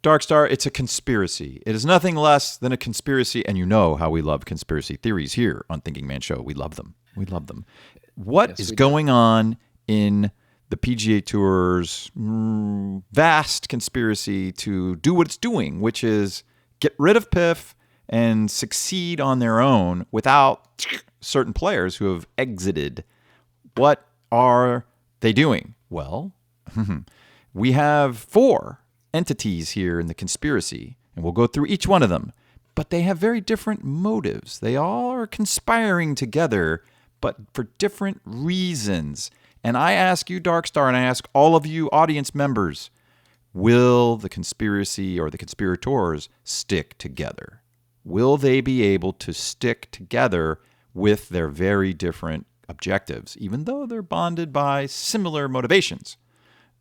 Darkstar, it's a conspiracy. It is nothing less than a conspiracy, and you know how we love conspiracy theories here on Thinking Man Show. We love them. We love them. What is going on in the PGA Tour's vast conspiracy to do what it's doing, which is get rid of PIF and succeed on their own without certain players who have exited? What are they doing? Well, we have 4 entities here in the conspiracy, and we'll go through each one of them. But they have very different motives. They all are conspiring together, but for different reasons. And I ask you, Darkstar, and I ask all of you audience members, will the conspiracy or the conspirators stick together? Will they be able to stick together with their very different objectives, even though they're bonded by similar motivations?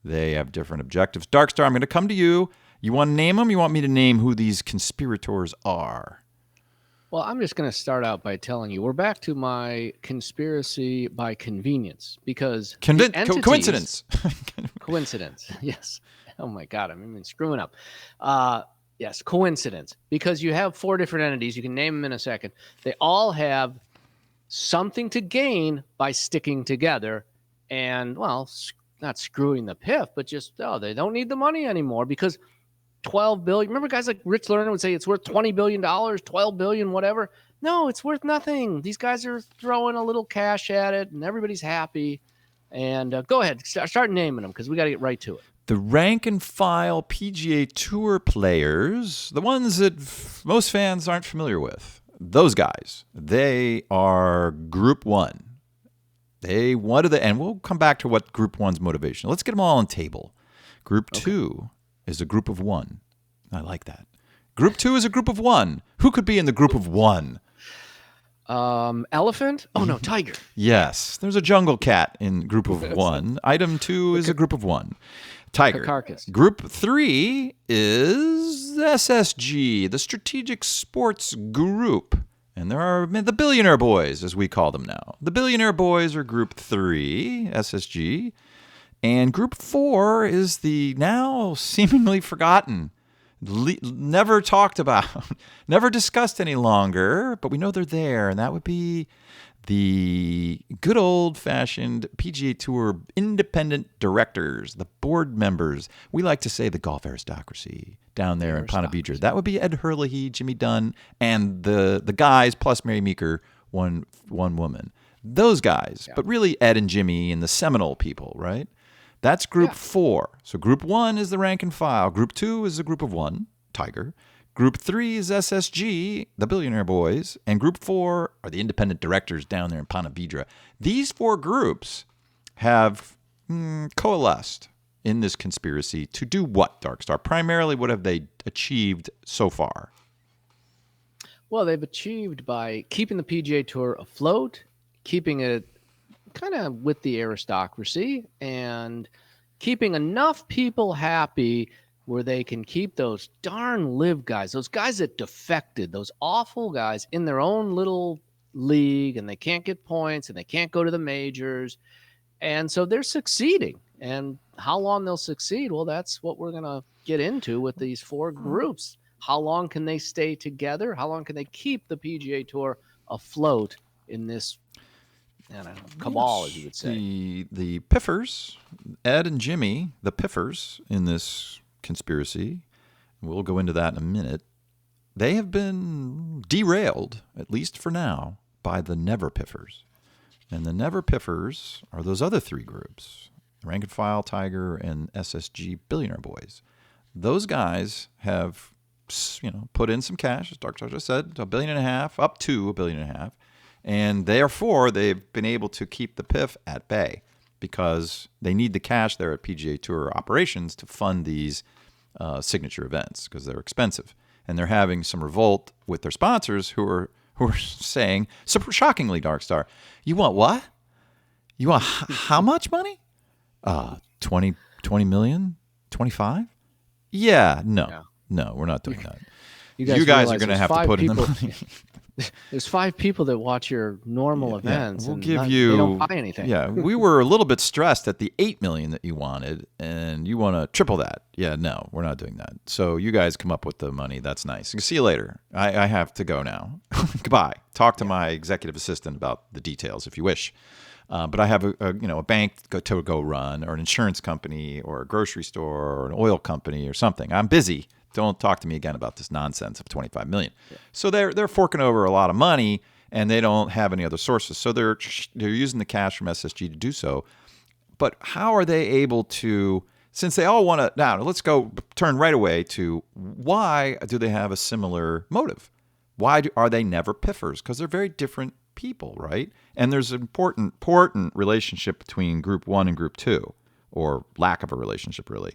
They have different objectives. Darkstar, I'm going to come to you. You want to name them? You want me to name who these conspirators are? Well, I'm just going to start out by telling you we're back to my conspiracy by convenience because coincidence. Coincidence. Yes. Oh my God, I'm even screwing up. Yes, coincidence. Because you have 4 different entities. You can name them in a second. They all have something to gain by sticking together, and well, not screwing the PIF, but just they don't need the money anymore because $12 billion. Remember guys like Rich Lerner would say it's worth $20 billion, $12 billion, whatever. No, it's worth nothing. These guys are throwing a little cash at it and everybody's happy. And go ahead, start naming them because we got to get right to it. The rank and file PGA Tour players, the ones that most fans aren't familiar with, those guys, they are Group 1. And we'll come back to what Group 1's motivation. Let's get them all on table. Group 2 is a group of 1. I like that. Group 2 is a group of 1. Who could be in the group of 1? Elephant? Oh, no, tiger. Yes. There's a jungle cat in group of 1. Item 2 is a group of 1. Tiger. Carcass. Group 3 is SSG, the Strategic Sports Group. And there are the Billionaire Boys, as we call them now. The Billionaire Boys are Group 3, SSG. And Group 4 is the now seemingly forgotten, never talked about, never discussed any longer, but we know they're there. And that would be the good old-fashioned PGA Tour independent directors, the board members. We like to say the golf aristocracy down there in Ponte Vedra. That would be Ed Hurley, Jimmy Dunn, and the guys plus Mary Meeker, one woman. Those guys, yeah. But really Ed and Jimmy and the Seminole people, right? That's Group 4. So Group 1 is the rank and file. Group 2 is a group of 1, Tiger. Group 3 is SSG, the Billionaire Boys. And Group 4 are the independent directors down there in Ponte Vedra. These 4 groups have coalesced in this conspiracy to do what, Darkstar? Primarily, what have they achieved so far? Well, they've achieved by keeping the PGA Tour afloat, keeping it kind of with the aristocracy, and keeping enough people happy where they can keep those darn live guys, those guys that defected, those awful guys in their own little league, and they can't get points and they can't go to the majors. And so they're succeeding. And how long they'll succeed, well, that's what we're going to get into with these 4 groups. How long can they stay together? How long can they keep the PGA Tour afloat in this cabal, as you would say? The Piffers, Ed and Jimmy, the Piffers in this conspiracy, we'll go into that in a minute, they have been derailed, at least for now, by the Never Piffers. And the Never Piffers are those other 3 groups, Rank and File, Tiger, and SSG Billionaire Boys. Those guys have, put in some cash, as Darkstar just said, $1.5 billion, up to $1.5 billion. And therefore, they've been able to keep the PIF at bay because they need the cash there at PGA Tour operations to fund these signature events because they're expensive. And they're having some revolt with their sponsors who are saying, so shockingly, Darkstar, you want what? You want how much money? 20 million? 25? Yeah, no, we're not doing that. You guys are going to have to put in the money. There's 5 people that watch your normal Yeah, events, we'll and give they don't you. buy anything. Yeah, we were a little bit stressed at the 8 million that you wanted, and you want to triple that. Yeah, no, we're not doing that. So you guys come up with the money. That's nice. See you later. I have to go now. Goodbye. Talk to my executive assistant about the details if you wish. But I have a bank to go run, or an insurance company, or a grocery store, or an oil company, or something. I'm busy. Don't talk to me again about this nonsense of 25 million. Yeah. So they're forking over a lot of money, and they don't have any other sources. So they're using the cash from SSG to do so. But how are they able to? Since they all want to, now let's go turn right away to why do they have a similar motive? Why are they never piffers? Because they're very different people, right? And there's an important relationship between Group 1 and Group 2, or lack of a relationship, really.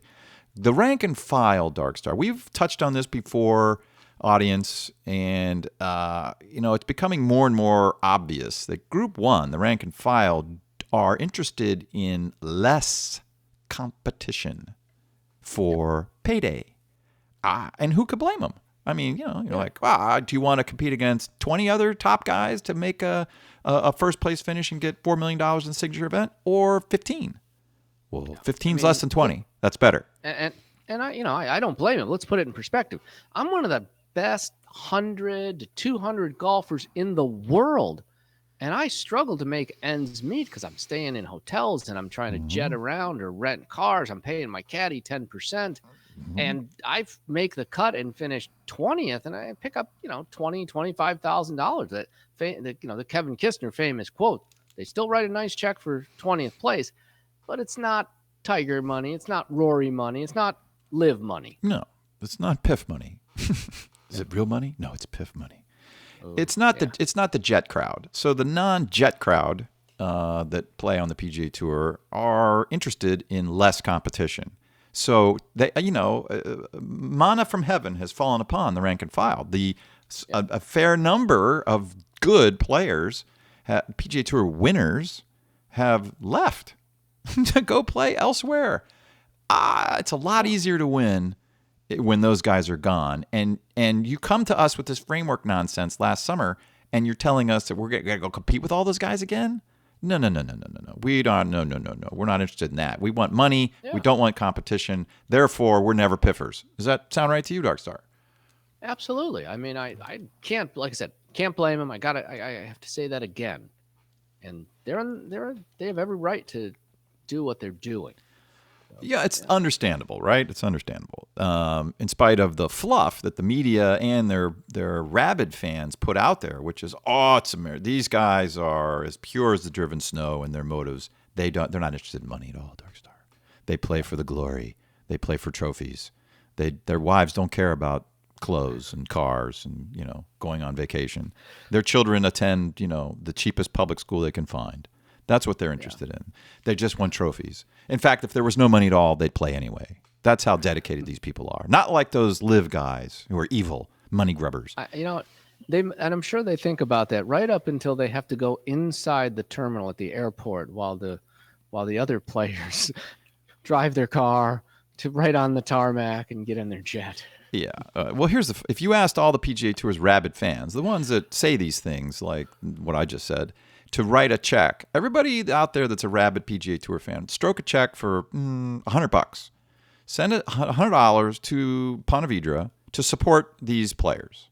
The rank and file, Darkstar, we've touched on this before, audience, and it's becoming more and more obvious that Group 1, the rank and file, are interested in less competition for payday. And who could blame them? I mean, you're like, do you want to compete against 20 other top guys to make a first place finish and get $4 million in the signature event, or 15? Well, 15's less than 20. That's better. And I don't blame him. Let's put it in perspective. I'm one of the best 100 to 200 golfers in the world, and I struggle to make ends meet because I'm staying in hotels and I'm trying to jet around or rent cars. I'm paying my caddy 10%. And I make the cut and finish 20th, and I pick up, $25,000. That the Kevin Kistner famous quote. They still write a nice check for 20th place, but it's not Tiger money. It's not Rory money. It's not Live money. No, it's not Piff money. Is it real money? No, it's Piff money. It's not the Jet Crowd. So the non-Jet Crowd that play on the PGA Tour are interested in less competition. So they, manna from heaven has fallen upon the rank and file. A fair number of good players, PGA Tour winners, have left to go play elsewhere. It's a lot easier to win when those guys are gone. And you come to us with this framework nonsense last summer, and you're telling us that we're going to go compete with all those guys again? No. We don't. No. We're not interested in that. We want money. Yeah. We don't want competition. Therefore, we're never piffers. Does that sound right to you, Darkstar? Absolutely. I mean, I can't, like I said, can't blame them. I have to say that again. And they have every right to do what they're doing. Yeah, it's understandable, right? It's understandable. In spite of the fluff that the media and their rabid fans put out there, which is awesome. These guys are as pure as the driven snow in their motives. They're not interested in money at all, Darkstar. They play for the glory. They play for trophies. Their wives don't care about clothes and cars and going on vacation. Their children attend the cheapest public school they can find. That's what they're interested in. They just want trophies. In fact, if there was no money at all, they'd play anyway. That's how dedicated these people are. Not like those Live guys who are evil money grubbers. And I'm sure they think about that right up until they have to go inside the terminal at the airport while the other players drive their car to right on the tarmac and get in their jet. Yeah. Well, if you asked all the PGA Tour's rabid fans, the ones that say these things like what I just said, to write a check. Everybody out there that's a rabid PGA Tour fan, stroke a check for $100. Send $100 to Ponte Vedra to support these players.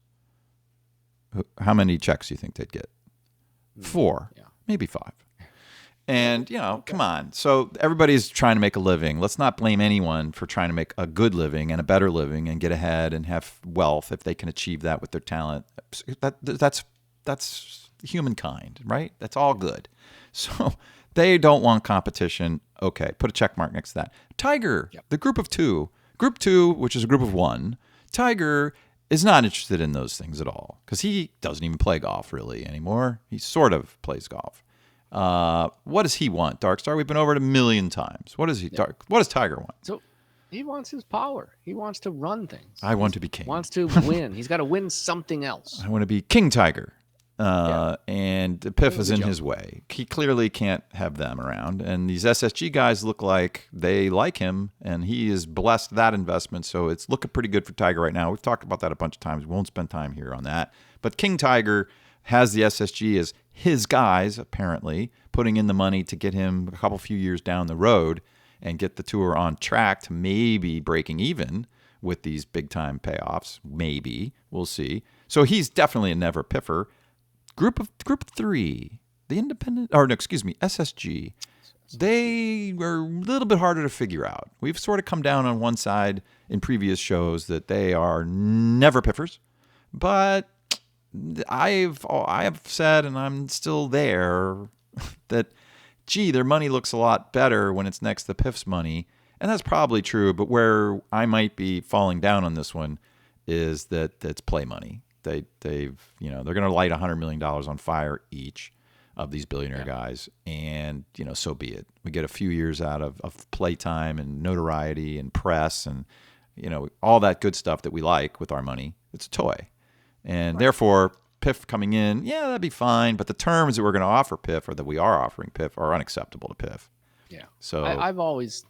How many checks do you think they'd get? 4, maybe 5. And, come on. So everybody's trying to make a living. Let's not blame anyone for trying to make a good living and a better living and get ahead and have wealth if they can achieve that with their talent. That's humankind, right? That's all good. So they don't want competition. Okay, put a check mark next to that. Tiger, the group of 2, which is a group of 1, Tiger is not interested in those things at all because he doesn't even play golf really anymore. He sort of plays golf. What does he want, Darkstar? We've been over it a million times. What does Tiger want? So he wants his power. He wants to run things. I want to be king. He wants to win. He's got to win something else. I want to be King Tiger. And Piff is in his way. He clearly can't have them around. And these SSG guys look like they like him, and he has blessed that investment. So it's looking pretty good for Tiger right now. We've talked about that a bunch of times. We won't spend time here on that. But King Tiger has the SSG as his guys, apparently, putting in the money to get him a few years down the road and get the tour on track to maybe breaking even with these big-time payoffs. Maybe. We'll see. So he's definitely a never piffer. Group 3, SSG. They were a little bit harder to figure out. We've sort of come down on one side in previous shows that they are never piffers, but I have said, and I'm still there, that, gee, their money looks a lot better when it's next to Piff's money, and that's probably true. But where I might be falling down on this one is that it's play money. They're going to light $100 million on fire each of these billionaire guys, and so be it. We get a few years out of playtime and notoriety and press and all that good stuff that we like with our money. It's a toy, and therefore Piff coming in, that'd be fine. But the terms that we're going to offer Piff, or that we are offering Piff, are unacceptable to Piff. Yeah. So I've always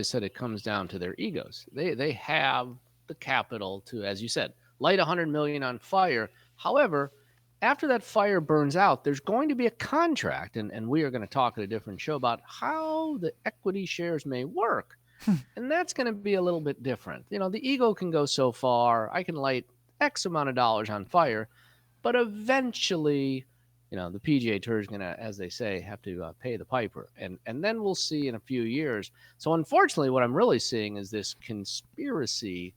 said it comes down to their egos. They have the capital to, as you said, light $100 million on fire. However, after that fire burns out, there's going to be a contract, and we are going to talk at a different show about how the equity shares may work. And that's going to be a little bit different. The ego can go so far. I can light X amount of dollars on fire, but eventually, the PGA Tour is going to, as they say, have to pay the piper. And then we'll see in a few years. So unfortunately, what I'm really seeing is this conspiracy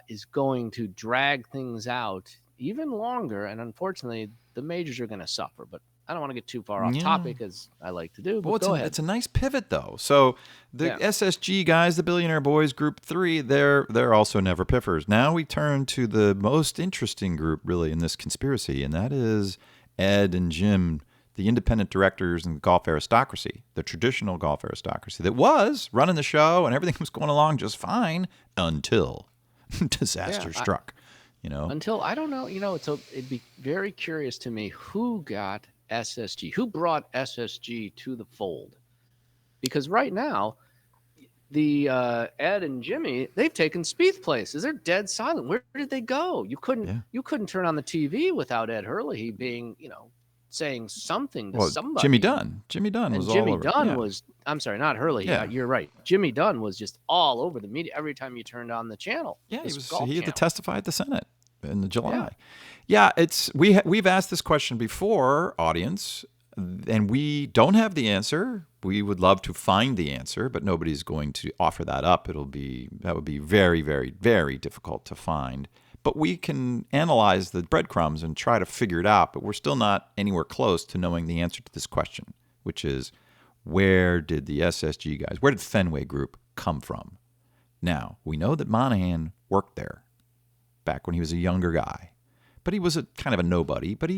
is going to drag things out even longer, and unfortunately, the majors are going to suffer. But I don't want to get too far off topic, as I like to do. But go ahead. It's a nice pivot, though. So the SSG guys, the Billionaire Boys, Group 3, they're also never piffers. Now we turn to the most interesting group, really, in this conspiracy, and that is Ed and Jim, the independent directors in the golf aristocracy, the traditional golf aristocracy that was running the show and everything was going along just fine until disaster struck. Until, I don't know, it'd be very curious to me who got SSG, who brought SSG to the fold. Because right now, the Ed and Jimmy, they've taken Spieth's places. They're dead silent. Where did they go? You couldn't turn on the TV without Ed Hurley being, saying something to somebody. Jimmy Dunn was all over. Was, I'm sorry, not Hurley. Yeah, you're right. Jimmy Dunn was just all over the media every time you turned on the channel. Yeah, he had to testify at the Senate in July. Yeah, we've asked this question before, audience, and we don't have the answer. We would love to find the answer, but nobody's going to offer that up. That would be very, very, very difficult to find. But we can analyze the breadcrumbs and try to figure it out, but we're still not anywhere close to knowing the answer to this question, which is, where did the SSG guys, where did Fenway Group come from? Now, we know that Monahan worked there back when he was a younger guy, but he was a kind of a nobody, but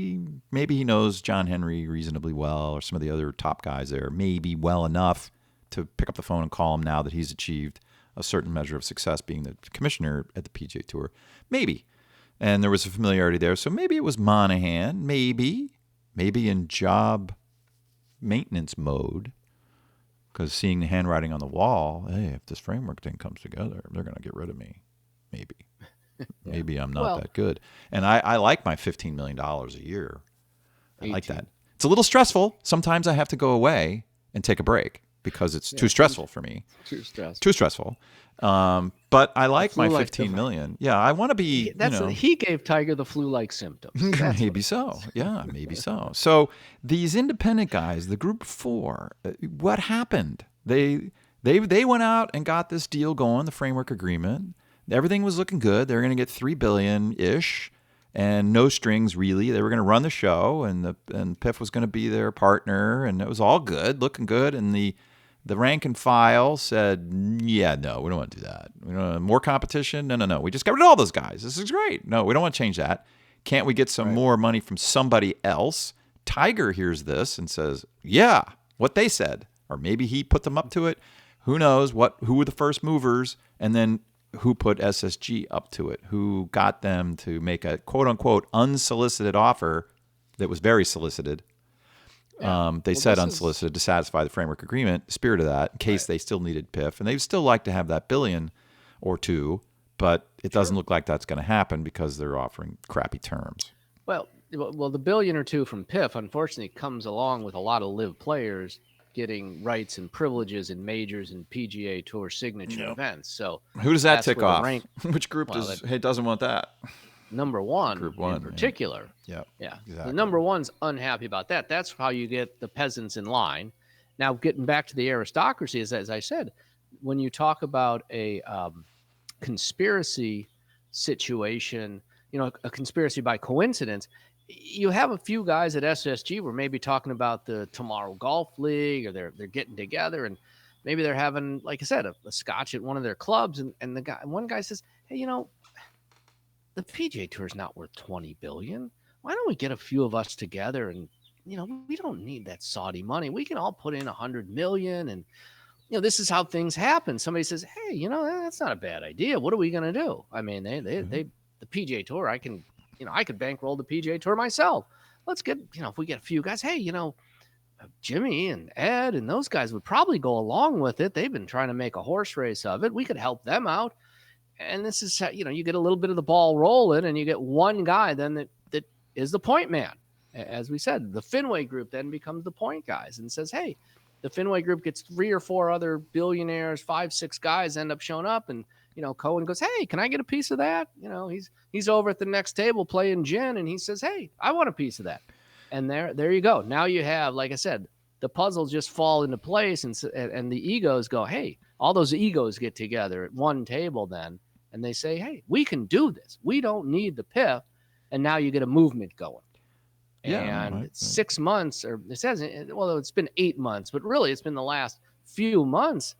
maybe he knows John Henry reasonably well, or some of the other top guys there, maybe well enough to pick up the phone and call him now that he's achieved a certain measure of success being the commissioner at the PGA Tour. Maybe. And there was a familiarity there. So maybe it was Monahan, maybe in job maintenance mode, because seeing the handwriting on the wall, hey, if this framework thing comes together, they're going to get rid of me. Maybe. Maybe I'm not that good. And I like my $15 million a year. I like that. It's a little stressful. Sometimes I have to go away and take a break because it's too stressful for me. Too stressful. But I like my $15 million. Yeah, I want to be. He gave Tiger the flu-like symptoms. Maybe so. Yeah, maybe so. So these independent guys, the Group 4, what happened? They went out and got this deal going, the framework agreement. Everything was looking good. They were going to get $3 billion-ish, and no strings really. They were going to run the show, and Piff was going to be their partner, and it was all good, looking good. And the rank and file said, yeah, no, we don't want to do that. We don't want more competition. No. We just got rid of all those guys. This is great. No, we don't want to change that. Can't we get some more money from somebody else? Tiger hears this and says, yeah, what they said. Or maybe he put them up to it. Who knows who were the first movers, and then who put SSG up to it, who got them to make a quote-unquote unsolicited offer that was very solicited. They said unsolicited to satisfy the framework agreement, the spirit of that, in case they still needed Piff. And they'd still like to have that $1 billion or $2 billion, but it doesn't look like that's going to happen because they're offering crappy terms. Well, Well, the billion or two from PIF, unfortunately, comes along with a lot of live players getting rights and privileges in majors and PGA Tour signature Yep. events. So Who does that that's tick where the off? rank. Which group Well, doesn't want that? number one, Group one in particular. Yeah. Yeah. Exactly. The number one's unhappy about that. That's how you get the peasants in line. Now, getting back to the aristocracy, as I said, when you talk about a conspiracy situation, a conspiracy by coincidence, you have a few guys at SSG were maybe talking about the Tomorrow Golf League, or they're getting together and maybe they're having, like I said, a scotch at one of their clubs, and one guy says, hey, the PGA Tour is not worth 20 billion. Why don't we get a few of us together and we don't need that Saudi money. We can all put in 100 million, and this is how things happen. Somebody says, hey, that's not a bad idea. What are we going to do? I mean, the PGA Tour, I could bankroll the PGA Tour myself. Let's get, if we get a few guys, hey, Jimmy and Ed and those guys would probably go along with it. They've been trying to make a horse race of it. We could help them out. And this is how, you get a little bit of the ball rolling, and you get one guy then that is the point man. As we said, the Fenway group then becomes the point guys and says, hey, the Fenway group gets 3 or 4 other billionaires, 5, 6 guys end up showing up, and Cohen goes, hey, can I get a piece of that? He's over at the next table playing gin, and he says, hey, I want a piece of that. And there you go. Now you have, like I said, the puzzles just fall into place, and the egos go, hey, all those egos get together at one table then, and they say, hey, we can do this. We don't need the PIF, and now you get a movement going. Yeah, and right. 6 months, or it says, well, it's been 8 months, but really it's been the last few months.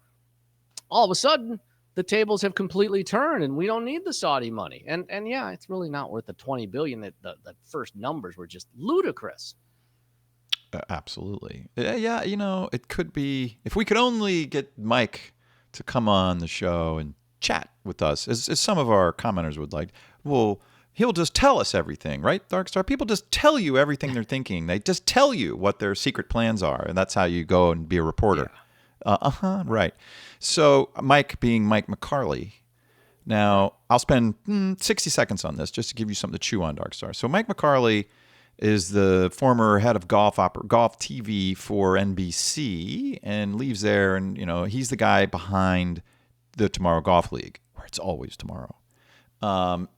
All of a sudden, the tables have completely turned, and we don't need the Saudi money. And yeah, it's really not worth the 20 billion. That the first numbers were just ludicrous. Absolutely. Yeah, it could be, if we could only get Mike to come on the show and chat with us, as some of our commenters would like. Well, he'll just tell us everything, right, Darkstar? People just tell you everything they're thinking. They just tell you what their secret plans are, and that's how you go and be a reporter. Yeah. Right. So Mike being Mike McCarley. Now, I'll spend 60 seconds on this just to give you something to chew on, Darkstar. So Mike McCarley is the former head of golf TV for NBC, and leaves there, and he's the guy behind the Tomorrow Golf League, where it's always tomorrow.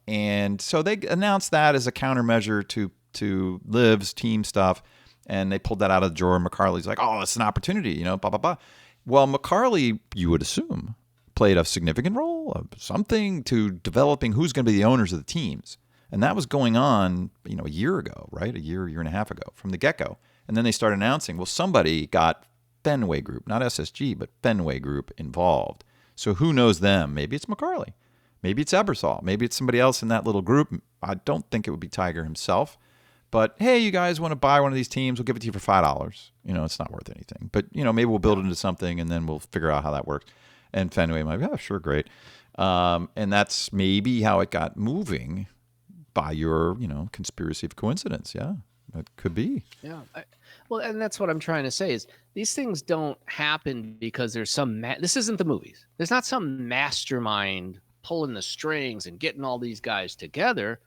And so they announced that as a countermeasure to Liv's team stuff, and they pulled that out of the drawer. McCarley's like, oh, it's an opportunity, blah, blah, blah. Well, McCarley, you would assume, played a significant role of something to developing who's going to be the owners of the teams. And that was going on, a year ago, right? A year and a half ago from the get-go. And then they started announcing, well, somebody got Fenway Group, not SSG, but Fenway Group involved. So who knows them? Maybe it's McCarley. Maybe it's Ebersol. Maybe it's somebody else in that little group. I don't think it would be Tiger himself. But, hey, you guys want to buy one of these teams? We'll give it to you for $5. It's not worth anything. But, maybe we'll build it into something, and then we'll figure out how that works. And Fenway might be, oh, sure, great. And that's maybe how it got moving by your, conspiracy of coincidence. Yeah, that could be. Yeah. Well, and that's what I'm trying to say is these things don't happen because there's some this isn't the movies. There's not some mastermind pulling the strings and getting all these guys together.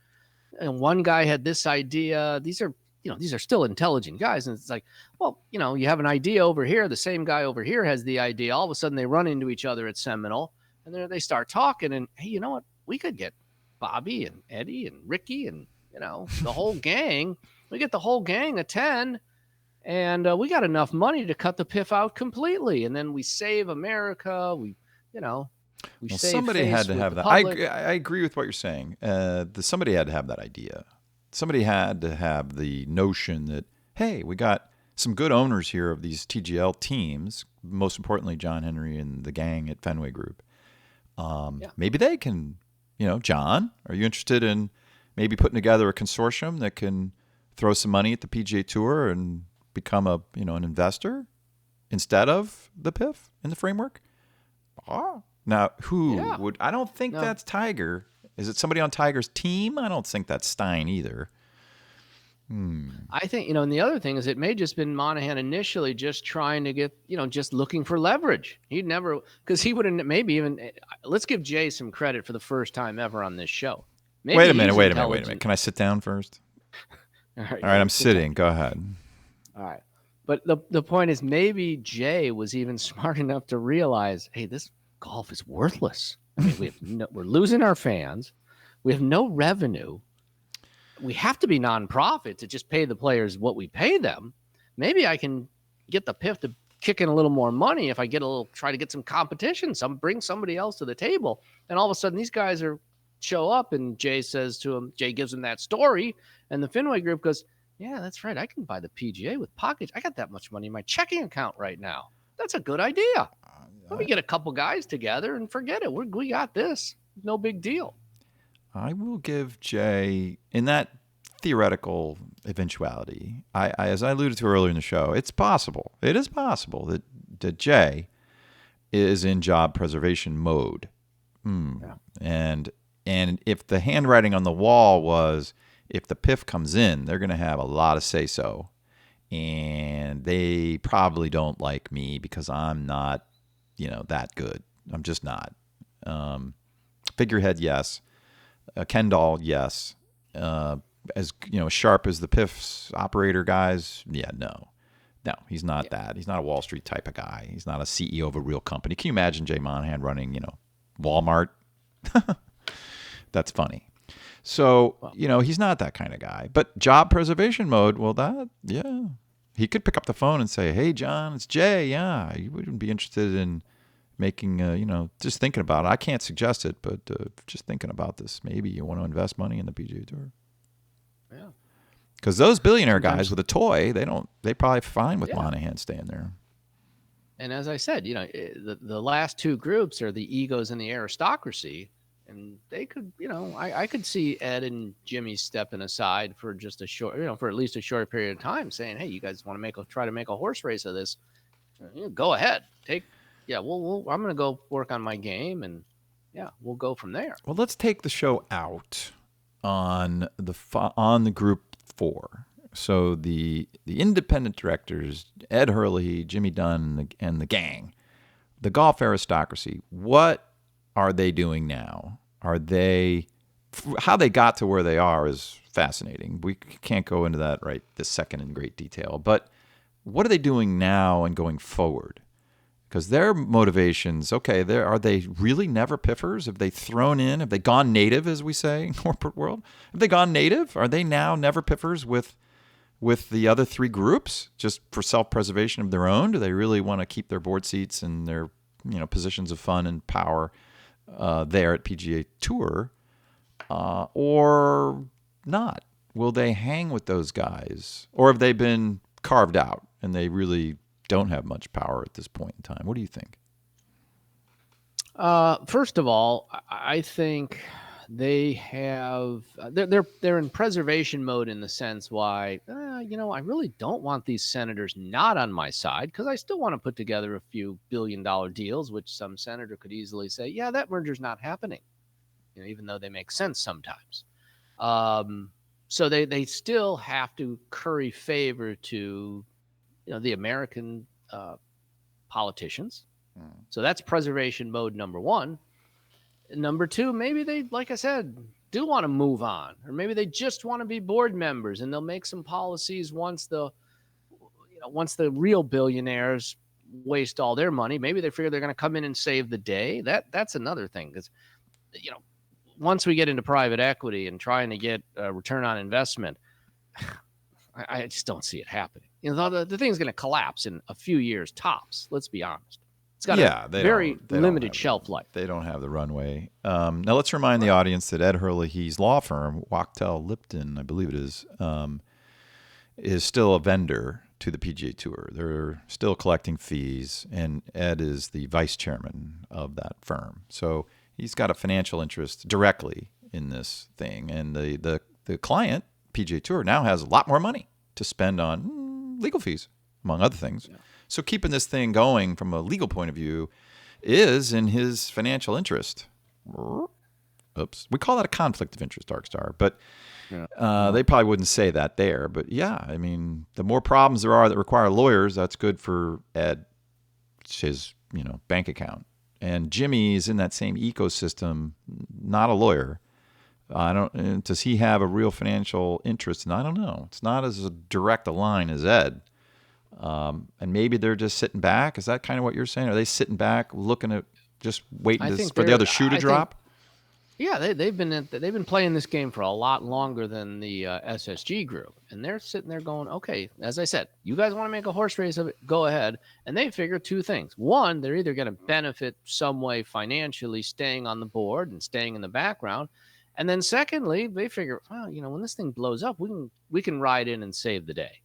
And one guy had this idea. These are still intelligent guys. And it's like, well, you have an idea over here. The same guy over here has the idea. All of a sudden they run into each other at Seminole, and then they start talking, and hey, you know what? We could get Bobby and Eddie and Ricky and, the whole gang. We get the whole gang of 10, and we got enough money to cut the PIF out completely. And then we save America. We save somebody had to have that. I agree with what you're saying. Somebody had to have that idea. Somebody had to have the notion that, hey, we got some good owners here of these TGL teams, most importantly, John Henry and the gang at Fenway Group. Maybe they can, John, are you interested in maybe putting together a consortium that can throw some money at the PGA Tour and become an investor instead of the PIF in the framework? Now, who would? I don't think that's Tiger. Is it somebody on Tiger's team? I don't think that's Stein either. I think, and the other thing is it may just been Monahan initially just trying to get, just looking for leverage. He'd never, because he wouldn't, maybe even, let's give Jay some credit for the first time ever on this show. Maybe Wait a minute. Can I sit down first? All right, All right, I'm sit down. sitting. Go ahead. All right. But the point is, maybe Jay was even smart enough to realize, hey, this golf is worthless. I mean, we're losing our fans. We have no revenue. We have to be nonprofit to just pay the players what we pay them. Maybe I can get the PIF to kick in a little more money if I try to get some competition, bring somebody else to the table. And all of a sudden these guys show up and Jay gives him that story. And the Fenway group goes, yeah, that's right. I can buy the PGA with pockets. I got that much money in my checking account right now. That's a good idea. Let me get a couple guys together and forget it. We got this. No big deal. I will give Jay, in that theoretical eventuality, as I alluded to earlier in the show, it's possible. It is possible that Jay is in job preservation mode. Yeah. And if the handwriting on the wall was, if the PIF comes in, they're going to have a lot of say-so. And they probably don't like me because I'm not, that good. I'm just not. Figurehead, yes. Ken doll, yes. As sharp as the PIF's operator guys, yeah, no, he's not that. He's not a Wall Street type of guy. He's not a CEO of a real company. Can you imagine Jay Monahan running, Walmart? That's funny. So, he's not that kind of guy. But job preservation mode, well, he could pick up the phone and say, "Hey, John, it's Jay. Yeah, you wouldn't be interested in making, just thinking about it. I can't suggest it, but just thinking about this, maybe you want to invest money in the PGA Tour." Yeah. Because those billionaire guys with a toy, they probably fine with Monahan staying there. And as I said, the last two groups are the egos and the aristocracy. And they could, I could see Ed and Jimmy stepping aside for just a short, for at least a short period of time, saying, "Hey, you guys want to try to make a horse race of this? Go ahead, I'm going to go work on my game, and we'll go from there." Well, let's take the show out on the group 4. So the independent directors, Ed Hurley, Jimmy Dunn, and the gang, the golf aristocracy. What are they doing now? How they got to where they are is fascinating. We can't go into that right this second in great detail. But what are they doing now and going forward? Because their motivations, are they really never piffers? Have they gone native, as we say in corporate world? Have they gone native? Are they now never piffers with the other 3 groups just for self-preservation of their own? Do they really want to keep their board seats and their positions of fun and power there at PGA Tour, or not? Will they hang with those guys, or have they been carved out and they really don't have much power at this point in time? What do you think? First of all, I think they have they're in preservation mode in the sense why I really don't want these senators not on my side, because I still want to put together a few billion-dollar deals, which some senator could easily say, yeah, that merger's not happening, even though they make sense sometimes. So they still have to curry favor to the American politicians. So that's preservation mode number 1. Number 2, maybe they, like I said, do want to move on, or maybe they just want to be board members, and they'll make some policies once the real billionaires waste all their money. Maybe they figure they're going to come in and save the day. That's another thing, because once we get into private equity and trying to get a return on investment, I just don't see it happening. The thing's going to collapse in a few years tops. Let's be honest. It's got a very limited shelf life. They don't have the runway. Now, let's remind the audience that Ed Hurley's law firm, Wachtell Lipton, I believe it is still a vendor to the PGA Tour. They're still collecting fees, and Ed is the vice chairman of that firm. So he's got a financial interest directly in this thing. And the client, PGA Tour, now has a lot more money to spend on legal fees, among other things. Yeah. So keeping this thing going from a legal point of view is in his financial interest. Oops. We call that a conflict of interest, Darkstar. But they probably wouldn't say that there. But yeah, I mean, the more problems there are that require lawyers, that's good for Ed, his bank account. And Jimmy's in that same ecosystem, not a lawyer, Does he have a real financial interest? And I don't know. It's not as direct a line as Ed. And maybe they're just sitting back. Is that kind of what you're saying? Are they sitting back, looking at just waiting for the other shoe to drop? Yeah, they've been playing this game for a lot longer than the SSG group, and they're sitting there going, okay, as I said, you guys want to make a horse race of it, go ahead. And they figure two things: one, they're either going to benefit some way financially, staying on the board and staying in the background, and then secondly, they figure, well, when this thing blows up, we can ride in and save the day,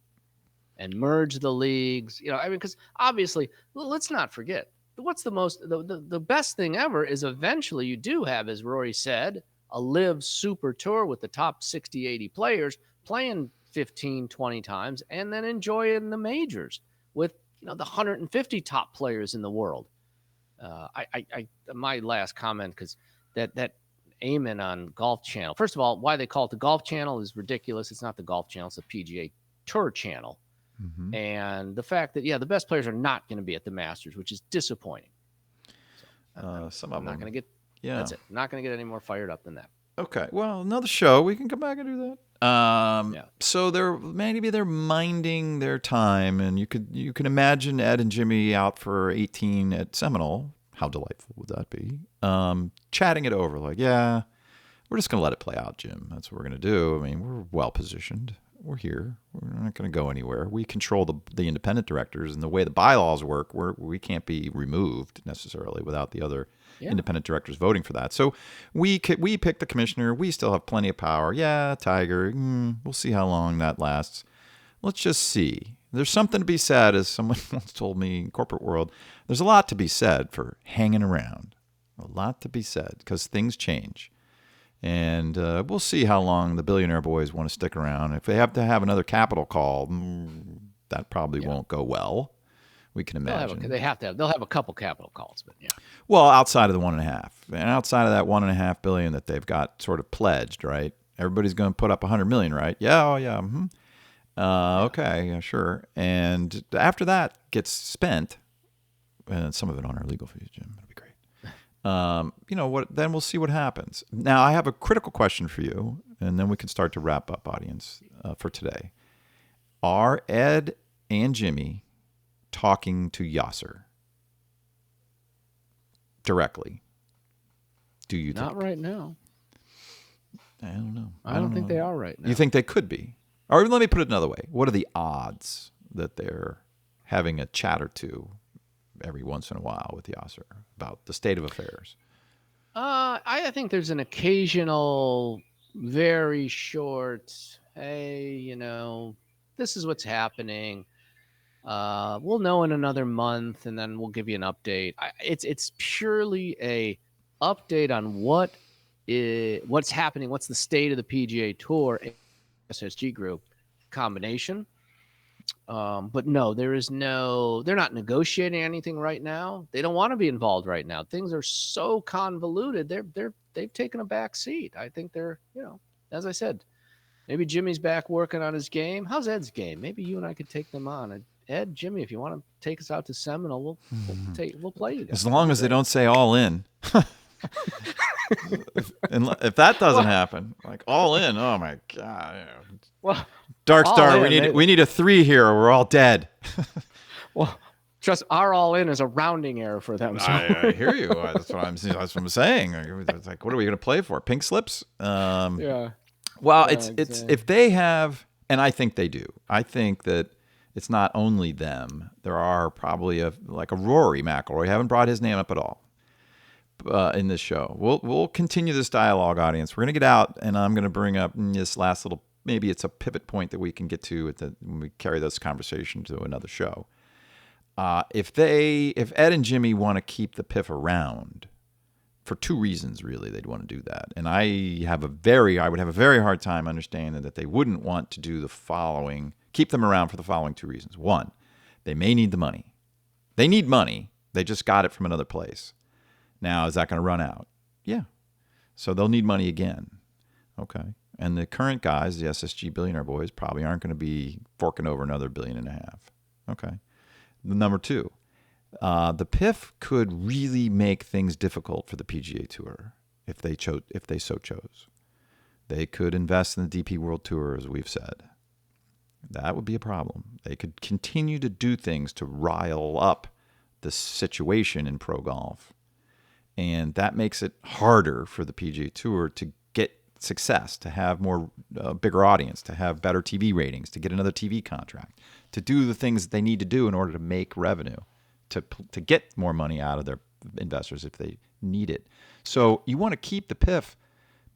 and merge the leagues. Because obviously, let's not forget. What's the best thing ever is eventually you do have, as Rory said, a live super tour with the top 60, 80 players playing 15, 20 times and then enjoying the majors with, the 150 top players in the world. My last comment, because that amen on Golf Channel. First of all, why they call it the Golf Channel is ridiculous. It's not the Golf Channel. It's the PGA Tour Channel. Mm-hmm. And the fact that, the best players are not going to be at the Masters, which is disappointing. Some of them. Not going to get, that's it. Not going to get any more fired up than that. Okay. Well, another show. We can come back and do that. So maybe they're minding their time, and you can imagine Ed and Jimmy out for 18 at Seminole. How delightful would that be? Chatting it over like, yeah, we're just going to let it play out, Jim. That's what we're going to do. I mean, we're well positioned. We're here. We're not going to go anywhere. We control the independent directors, and the way the bylaws work, we can't be removed necessarily without the other independent directors voting for that. So we pick the commissioner. We still have plenty of power. Yeah, Tiger. We'll see how long that lasts. Let's just see. There's something to be said, as someone once told me in corporate world. There's a lot to be said for hanging around. A lot to be said because things change. And we'll see how long the billionaire boys want to stick around. If they have to have another capital call, that probably won't go well. We can imagine. They'll have a couple capital calls, but yeah. Well, outside of the 1.5, and outside of that $1.5 billion that they've got sort of pledged, right? Everybody's going to put up $100 million, right? Yeah, oh yeah. Mm-hmm. Okay, yeah, sure. And after that gets spent, and some of it on our legal fees, Jim. That'd be great. Then we'll see what happens. Now, I have a critical question for you, and then we can start to wrap up, audience, for today. Are Ed and Jimmy talking to Yasser directly? Do you think? Not right now. I don't know. I don't think they are right now. You think they could be? Or let me put it another way. What are the odds that they're having a chat or two every once in a while with Yasser about the state of affairs? I think there's an occasional, very short, hey, this is what's happening. We'll know in another month, and then we'll give you an update. It's purely a update on what's happening, what's the state of the PGA Tour, SSG group combination. But no, they're not negotiating anything right now. They don't want to be involved right now. Things are so convoluted. They've taken a back seat. I think they're, as I said, maybe Jimmy's back working on his game. How's Ed's game? Maybe you and I could take them on. Ed, Jimmy, if you want to take us out to Seminole, we'll play you guys. As long as they don't say all in. if that doesn't happen, like all in, oh my God. Well, Dark Star, we need a 3 here or we're all dead. Well, just our all in is a rounding error for them. So. I hear you. That's what I'm saying. It's like, what are we going to play for? Pink slips? Yeah. Well, it's if they have, and I think they do. I think that it's not only them. There are probably like a Rory McIlroy. I haven't brought his name up at all in this show. We'll continue this dialogue, audience. We're going to get out, and I'm going to bring up this last little. Maybe it's a pivot point that we can get to when we carry this conversation to another show. If Ed and Jimmy want to keep the PIF around, for 2 reasons, really, they'd want to do that. And I would have a very hard time understanding that they wouldn't want to do the following, keep them around for the following 2 reasons. 1, they may need the money. They need money. They just got it from another place. Now, is that going to run out? Yeah. So they'll need money again. Okay. And the current guys, the SSG billionaire boys, probably aren't going to be forking over another $1.5 billion. Okay. Number 2, the PIF could really make things difficult for the PGA Tour if they so chose. They could invest in the DP World Tour, as we've said. That would be a problem. They could continue to do things to rile up the situation in pro golf. And that makes it harder for the PGA Tour to get success, to have more bigger audience, to have better TV ratings, to get another TV contract, to do the things that they need to do in order to make revenue, to get more money out of their investors if they need it. So you want to keep the PIF,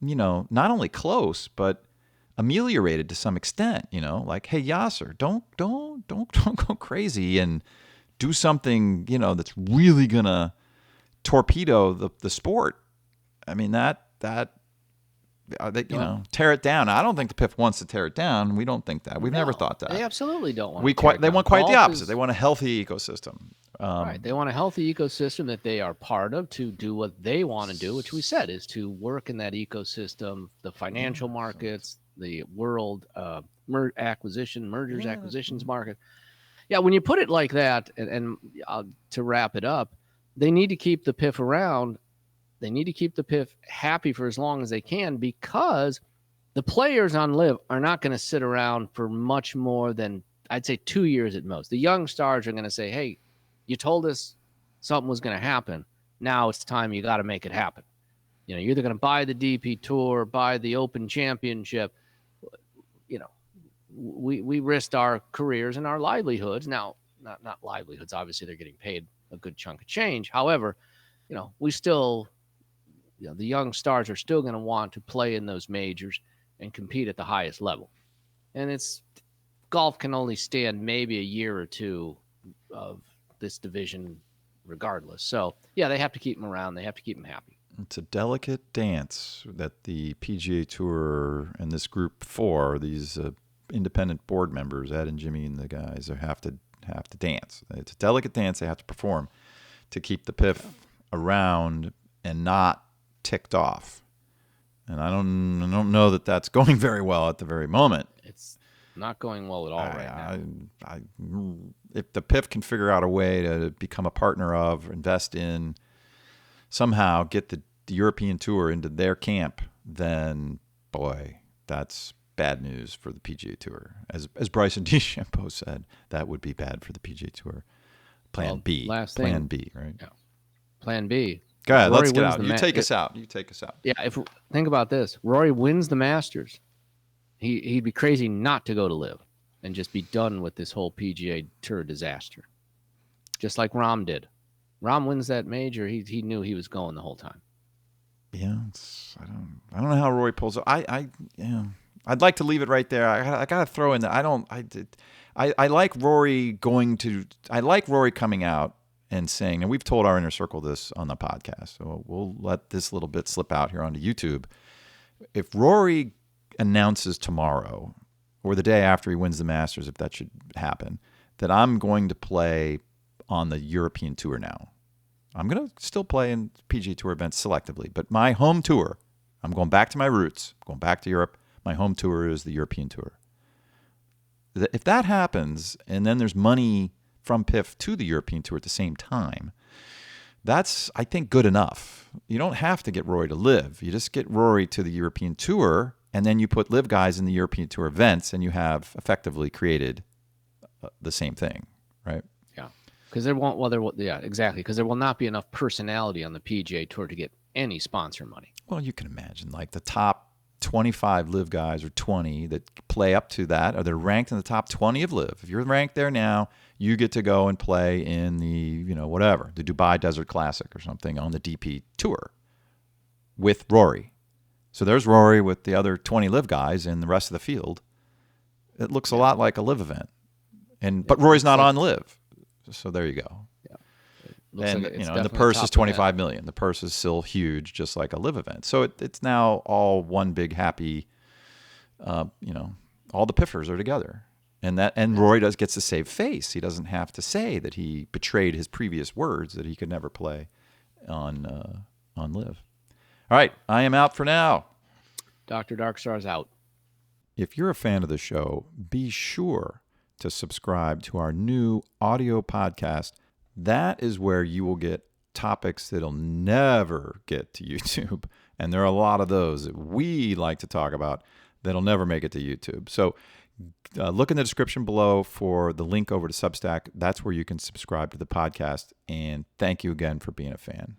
not only close, but ameliorated to some extent, like, hey, Yasser, don't go crazy and do something, that's really going to torpedo the sport. I mean, tear it down. I don't think the PIF wants to tear it down. We don't think that. We've never thought that. They absolutely don't want to tear it down. They want quite the opposite. They want a healthy ecosystem. Right. They want a healthy ecosystem that they are part of to do what they want to do, which we said is to work in that ecosystem, the financial markets, the world acquisitions market. Yeah, when you put it like that, and to wrap it up, they need to keep the PIF around. They need to keep the PIF happy for as long as they can, because the players on LIV are not going to sit around for much more than, I'd say, 2 years at most. The young stars are going to say, hey, you told us something was going to happen. Now it's time. You got to make it happen. You're either going to buy the DP Tour, buy the Open Championship. We risked our careers and our livelihoods. Now, not livelihoods. Obviously, they're getting paid a good chunk of change. However, we still, the young stars are still going to want to play in those majors and compete at the highest level. And golf can only stand maybe a year or two of this division regardless. So, yeah, they have to keep them around. They have to keep them happy. It's a delicate dance that the PGA Tour and this group 4, these independent board members, Ed and Jimmy and the guys, have to dance. It's a delicate dance they have to perform to keep the PIF around and not ticked off. And I don't know that that's going very well at the very moment. It's not going well at all right now. If the PIF can figure out a way to become a partner of, invest in, somehow get the European Tour into their camp, then, boy, that's bad news for the PGA Tour. As Bryson DeChambeau said, that would be bad for the PGA Tour. Plan B, right? Yeah. Plan B. Go ahead, let's get out. You take us out. Yeah, think about this. Rory wins the Masters. He'd be crazy not to go to LIV and just be done with this whole PGA Tour disaster. Just like Rahm did. Rahm wins that major. He knew he was going the whole time. Yeah, I don't know how Rory pulls it. I'd like to leave it right there. I got to throw in that. I like Rory I like Rory coming out and saying, and we've told our inner circle this on the podcast, so we'll let this little bit slip out here onto YouTube. If Rory announces tomorrow or the day after he wins the Masters, if that should happen, that I'm going to play on the European Tour now. I'm going to still play in PGA Tour events selectively, but my home tour, I'm going back to my roots, going back to Europe. My home tour is the European Tour. If that happens, and then there's money from PIF to the European Tour at the same time, that's, I think, good enough. You don't have to get Rory to LIV. You just get Rory to the European Tour, and then you put LIV guys in the European Tour events, and you have effectively created the same thing, right? Yeah, because there won't. Exactly. Because there will not be enough personality on the PGA Tour to get any sponsor money. Well, you can imagine, like the top 25 LIV guys or 20 that play up to that, or they're ranked in the top 20 of LIV. If you're ranked there now, you get to go and play in the, the Dubai Desert Classic or something on the DP Tour with Rory. So there's Rory with the other 20 LIV guys and the rest of the field. It looks a lot like a LIV event. But Rory's not on LIV. So there you go. Yeah. And and the purse is $25 million. The purse is still huge, just like a LIV event. So it's now all one big happy. All the piffers are together, and Rory gets to save face. He doesn't have to say that he betrayed his previous words that he could never play on LIV. All right, I am out for now. Dr. Darkstar's out. If you're a fan of the show, be sure to subscribe to our new audio podcast. That is where you will get topics that'll never get to YouTube. And there are a lot of those that we like to talk about that'll never make it to YouTube. So look in the description below for the link over to Substack. That's where you can subscribe to the podcast. And thank you again for being a fan.